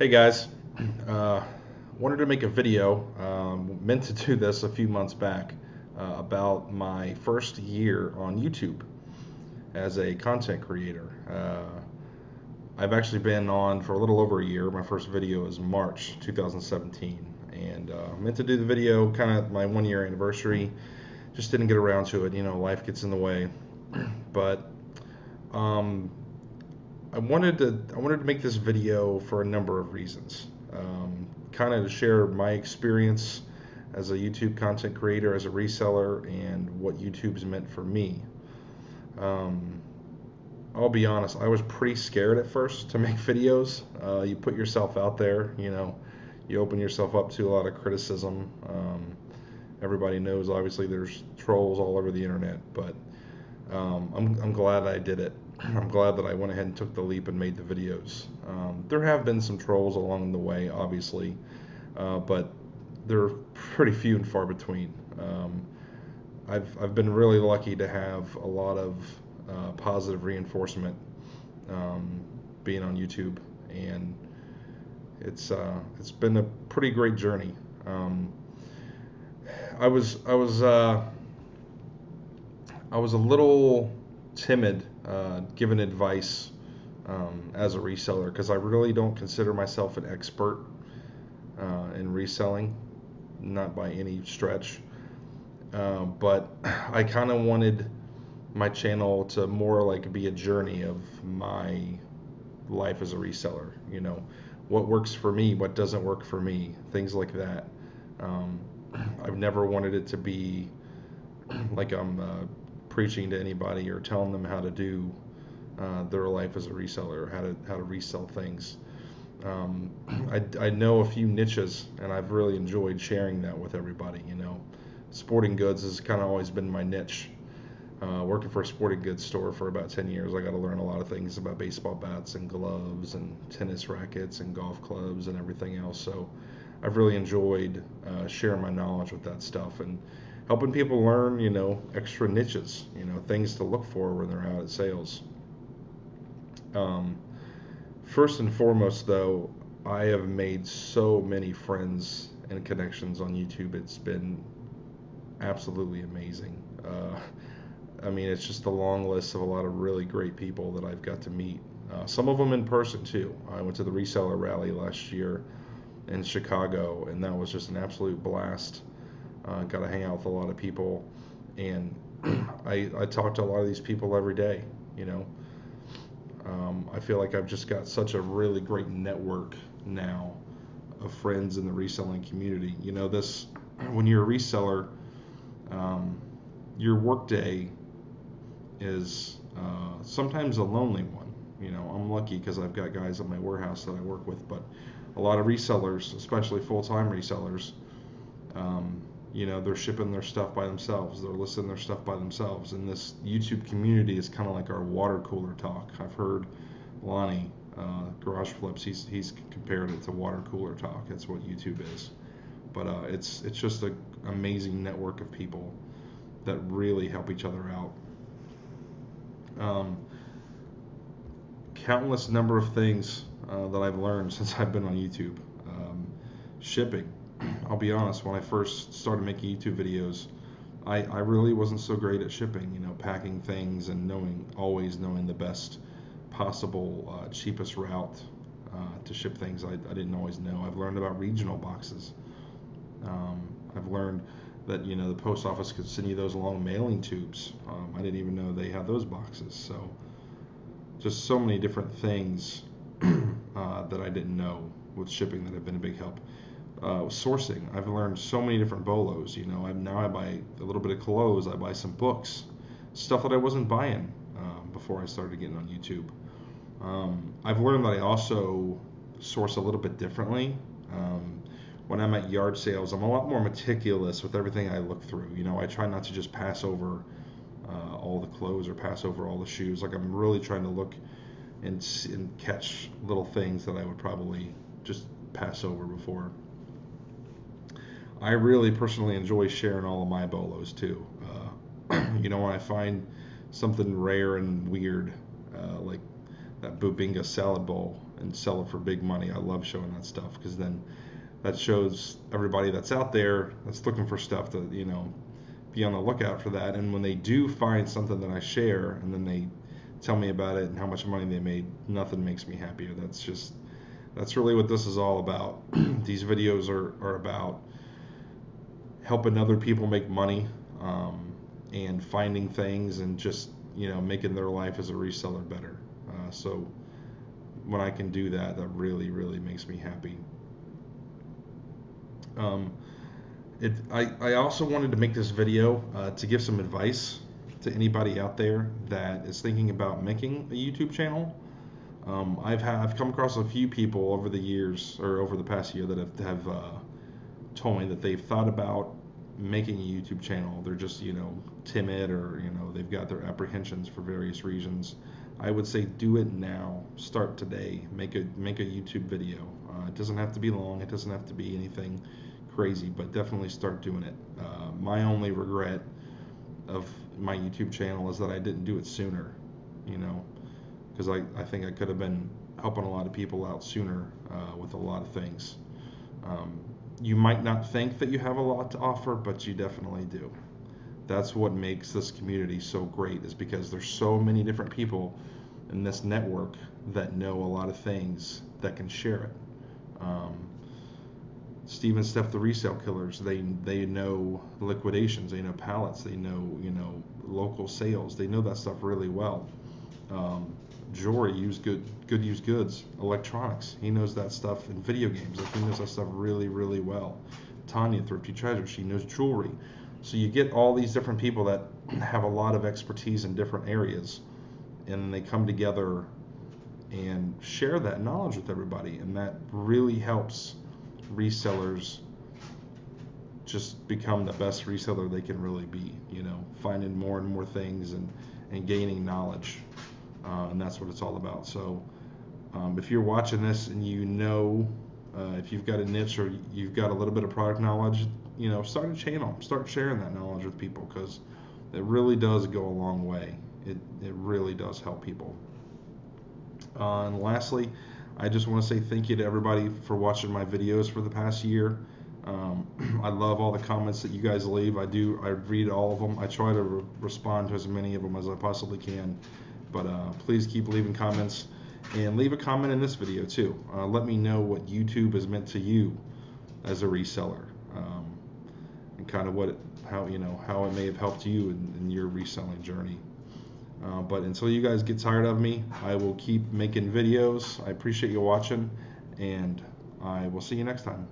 Hey guys, uh, wanted to make a video, meant to do this a few months back, about my first year on YouTube as a content creator. I've actually been on for a little over a year. My first video is March 2017, and meant to do the video kind of my 1 year anniversary. Just didn't get around to it. Life gets in the way. But um, I wanted to make this video for a number of reasons. Kind of to share my experience as a YouTube content creator, as a reseller, and what YouTube's meant for me. I'll be honest, I was pretty scared at first to make videos. You put yourself out there, you open yourself up to a lot of criticism. Everybody knows, obviously, there's trolls all over the internet, but I'm glad I did it. I'm glad that I went ahead and took the leap and made the videos. There have been some trolls along the way, obviously, but they're pretty few and far between. I've been really lucky to have a lot of positive reinforcement being on YouTube, and it's been a pretty great journey. I was a little timid giving advice as a reseller, because I really don't consider myself an expert in reselling, not by any stretch. But I kind of wanted my channel to more like be a journey of my life as a reseller. What works for me, what doesn't work for me, things like that. I've never wanted it to be like I'm preaching to anybody or telling them how to do their life as a reseller, or how to resell things. I know a few niches, and I've really enjoyed sharing that with everybody. Sporting goods has kind of always been my niche. Working for a sporting goods store for about 10 years, I got to learn a lot of things about baseball bats and gloves and tennis rackets and golf clubs and everything else. So I've really enjoyed sharing my knowledge with that stuff and helping people learn, extra niches, things to look for when they're out at sales. First and foremost, though, I have made so many friends and connections on YouTube. It's been absolutely amazing. It's just a long list of a lot of really great people that I've got to meet. Some of them in person too. I went to the Reseller rally last year in Chicago, and that was just an absolute blast. Got to hang out with a lot of people, and I talk to a lot of these people every day. I feel like I've just got such a really great network now of friends in the reselling community. When you're a reseller, your workday is sometimes a lonely one. I'm lucky because I've got guys at my warehouse that I work with, but a lot of resellers, especially full-time resellers, they're shipping their stuff by themselves. They're listing their stuff by themselves. And this YouTube community is kind of like our water cooler talk. I've heard Lonnie, Garage Flips, he's compared it to water cooler talk. That's what YouTube is. But it's just an amazing network of people that really help each other out. Countless number of things that I've learned since I've been on YouTube. Shipping. I'll be honest, when I first started making YouTube videos, I really wasn't so great at shipping, packing things and always knowing the best possible, cheapest route to ship things. I didn't always know. I've learned about regional boxes. I've learned that, the post office could send you those long mailing tubes. I didn't even know they had those boxes. So just so many different things that I didn't know with shipping that have been a big help. Sourcing, I've learned so many different bolos. Now I buy a little bit of clothes, I buy some books, stuff that I wasn't buying before I started getting on YouTube. I've learned that I also source a little bit differently. When I'm at yard sales, I'm a lot more meticulous with everything I look through. I try not to just pass over all the clothes or pass over all the shoes. Like, I'm really trying to look and catch little things that I would probably just pass over before. I really personally enjoy sharing all of my bolos too. When I find something rare and weird, like that Bubinga salad bowl and sell it for big money. I love showing that stuff because then that shows everybody that's out there that's looking for stuff to, be on the lookout for that. And when they do find something that I share and then they tell me about it and how much money they made, nothing makes me happier. That's really what this is all about. These videos are about helping other people make money, and finding things and just, making their life as a reseller better. So when I can do that, that really, really makes me happy. I also wanted to make this video to give some advice to anybody out there that is thinking about making a YouTube channel. I've come across a few people over the years, or over the past year, that have told me that they've thought about making a YouTube channel. They're just, timid, or, they've got their apprehensions for various reasons. I would say do it now. Start today. Make a YouTube video. It doesn't have to be long. It doesn't have to be anything crazy, but definitely start doing it. My only regret of my YouTube channel is that I didn't do it sooner, because I think I could have been helping a lot of people out sooner with a lot of things. You might not think that you have a lot to offer, but you definitely do. That's what makes this community so great, is because there's so many different people in this network that know a lot of things that can share it. Steve and Steph, the resale killers, they know liquidations, they know pallets, they know local sales, they know that stuff really well. Jewelry, good used goods, electronics, he knows that stuff. In video games, he knows that stuff really, really well. Tanya, Thrifty Treasure, she knows jewelry. So you get all these different people that have a lot of expertise in different areas, and they come together and share that knowledge with everybody, and that really helps resellers just become the best reseller they can really be, finding more and more things and gaining knowledge, and that's what it's all about. So if you're watching this and if you've got a niche or you've got a little bit of product knowledge, start a channel, start sharing that knowledge with people, because it really does go a long way. It really does help people. And lastly, I just want to say thank you to everybody for watching my videos for the past year. I love all the comments that you guys leave. I read all of them. I try to respond to as many of them as I possibly can. But please keep leaving comments, and leave a comment in this video too. Let me know what YouTube has meant to you as a reseller, and kind of how it may have helped you in your reselling journey. But until you guys get tired of me, I will keep making videos. I appreciate you watching, and I will see you next time.